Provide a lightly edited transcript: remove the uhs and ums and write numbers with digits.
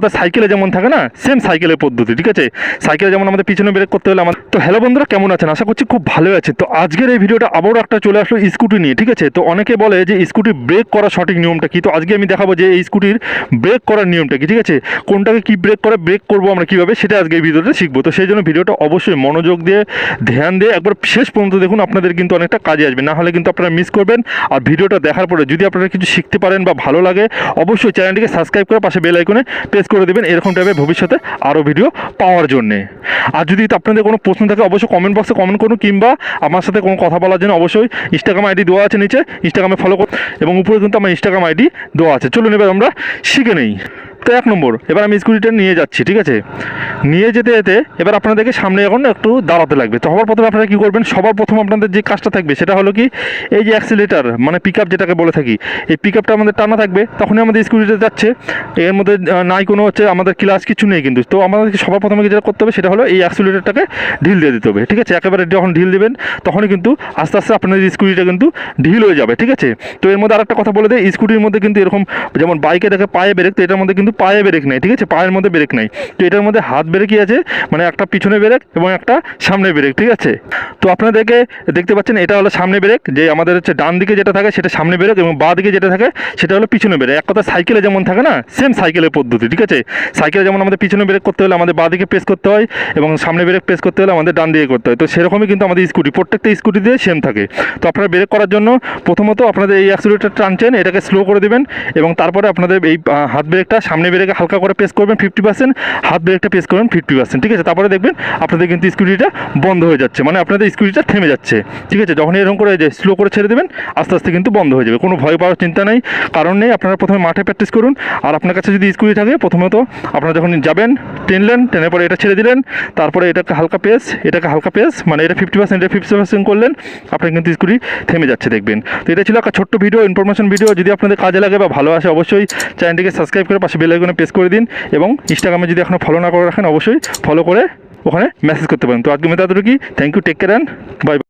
কথা সাইকেলে যেমন থাকে না, সেম সাইকেলের পদ্ধতি, ঠিক আছে। সাইকেলে যেমন আমাদের পিছনে ব্রেক করতে হলে আমাদের। তো হ্যালো বন্ধুরা, কেমন আছেন? আশা করছি খুব ভালো আছে। তো আজকের এই ভিডিওটা আবারও একটা চলে আসলো স্কুটি নিয়ে, ঠিক আছে। তো অনেকে বলে যে স্কুটি ব্রেক করার সঠিক নিয়মটা কি। তো আজকে আমি দেখাবো যে এই স্কুটির ব্রেক করার নিয়মটা কি, ঠিক আছে। কোনটাকে কি ব্রেক করে ব্রেক করবো আমরা কীভাবে, সেটা আজকে এই ভিডিওটা শিখবো। তো সেই জন্য ভিডিওটা অবশ্যই মনোযোগ দিয়ে ধ্যান দিয়ে একবার শেষ পর্যন্ত দেখুন, আপনাদের কিন্তু অনেকটা কাজে আসবে। না হলে কিন্তু আপনারা মিস করবেন। আর ভিডিওটা দেখার পরে যদি আপনারা কিছু শিখতে পারেন বা ভালো লাগে, অবশ্যই চ্যানেলটিকে সাবস্ক্রাইব করে পাশে বেল আইকনে প্রেস করে দেবেন, এরকম টাইপের ভবিষ্যতে আরও ভিডিও পাওয়ার জন্যে। আর যদি আপনাদের কোনো প্রশ্ন থাকে অবশ্যই কমেন্ট বক্সে কমেন্ট করুন, কিংবা আমার সাথে কোনো কথা বলার জন্য অবশ্যই ইনস্টাগ্রাম আইডি দেওয়া আছে নিচে, ইনস্টাগ্রামে ফলো করুন এবং উপরে কিন্তু আমার ইনস্টাগ্রাম আইডি দেওয়া আছে। চলুন এবার আমরা শিখে নেই। তো 1 নম্বর, এবার আমি স্কুটিটা নিয়ে যাচ্ছি, ঠিক আছে। নিয়ে যেতে যেতে এবার আপনাদেরকে সামনে এখন একটু দাঁড়াতে লাগবে। তো সবার প্রথমে আপনারা কী করবেন, সবার প্রথম আপনাদের যে কাজটা থাকবে সেটা হলো কি, এই যে অ্যাক্সিলেটার মানে পিক আপ যেটাকে বলে থাকি, এই পিক আপটা আমাদের টানা থাকবে, তখনই আমাদের স্কুটিটা যাচ্ছে। এর মধ্যে নাই কোনো আমাদের ক্লাস কিছু নেই কিন্তু। তো আমাদেরকে সবার প্রথমে যেটা করতে হবে সেটা হলো এই অ্যাক্সিলেটারটাকে ঢিল দিয়ে দিতে হবে, ঠিক আছে। একেবারে যখন ঢিল দেবেন তখনই কিন্তু আস্তে আস্তে আপনাদের স্কুটিটা কিন্তু ঢিল হয়ে যাবে, ঠিক আছে। তো এর মধ্যে আরেকটা কথা বলে দেয়, স্কুটির মধ্যে কিন্তু এরকম যেমন বাইকে দেখে পায়ে ব্রেক, তো এটার মধ্যে কিন্তু পায়ে ব্রেক নেই, ঠিক আছে। পায়ের মধ্যে ব্রেক নেই। তো এটার মধ্যে হাত ব্রেকই আছে, মানে একটা পিছনে ব্রেক এবং একটা সামনে ব্রেক, ঠিক আছে। তো আপনাদেরকে দেখতে পাচ্ছেন এটা হলো সামনে ব্রেক, যে আমাদের ডান দিকে যেটা থাকে সেটা সামনে ব্রেক, এবং বাঁ দিকে যেটা থাকে সেটা হলো পিছনে ব্রেক। এক কথা সাইকেলে যেমন থাকে না, সেম সাইকেলের পদ্ধতি, ঠিক আছে। সাইকেলে যেমন আমাদের পিছনে ব্রেক করতে হলে আমাদের বাঁ দিকে প্রেস করতে হয়, এবং সামনে ব্রেক প্রেস করতে হলে আমাদের ডান দিকে করতে হয়। তো সেরকমই কিন্তু আমাদের স্কুটি, প্রত্যেকটা স্কুটিতে সেম থাকে। তো আপনারা ব্রেক করার জন্য প্রথমত আপনাদের এই অ্যাক্সিলেটর টানছেন, এটাকে স্লো করে দেবেন, এবং তারপরে আপনাদের এই হাত ব্রেকটা সামনে ব্রেকে হালকা করে প্রেস করবেন 50%, হাত ব্রেকটা প্রেস করবেন 50%, ঠিক আছে। তারপরে দেখবেন আপনাদের কিন্তু স্কুটিটা বন্ধ হয়ে যাচ্ছে, মানে আপনাদের স্কুটিটা থেমে যাচ্ছে, ঠিক আছে। যখন এরকম করে যে স্লো করে ছেড়ে দেবেন, আস্তে আস্তে কিন্তু বন্ধ হয়ে যাবে। কোনো ভয় পাওয়ার চিন্তা নেই, কারণ নেই। আপনারা প্রথমে মাঠে প্র্যাকটিস করুন। আর আপনার কাছে যদি স্কুটি থাকে, প্রথমত আপনারা যখন যাবেন টেনলেন, টেনের পরে এটা ছেড়ে দিলেন, তারপরে এটাকে হালকা পেস, এটাকে হালকা পেস, মানে এটা 50%, এটা 50% করলেন, আপনার কিন্তু স্কুটি থেমে যাচ্ছে, দেখবেন। তো এটা ছিল একটা ছোট্ট ভিডিও, ইনফরমেশন ভিডিও। যদি আপনাদের কাজে লাগে বা ভালো আসে, অবশ্যই চ্যানেলটিকে সাবস্ক্রাইব করে পাশে বেল আইকনে প্রেস করে দিন, এবং ইনস্টাগ্রামে যদি এখনও ফলো না করে রাখেন, অবশ্যই ফলো করে ওখানে মেসেজ করতে পারেন। তো আজকে মেয়ে তাদেরকে thank you, take care and by.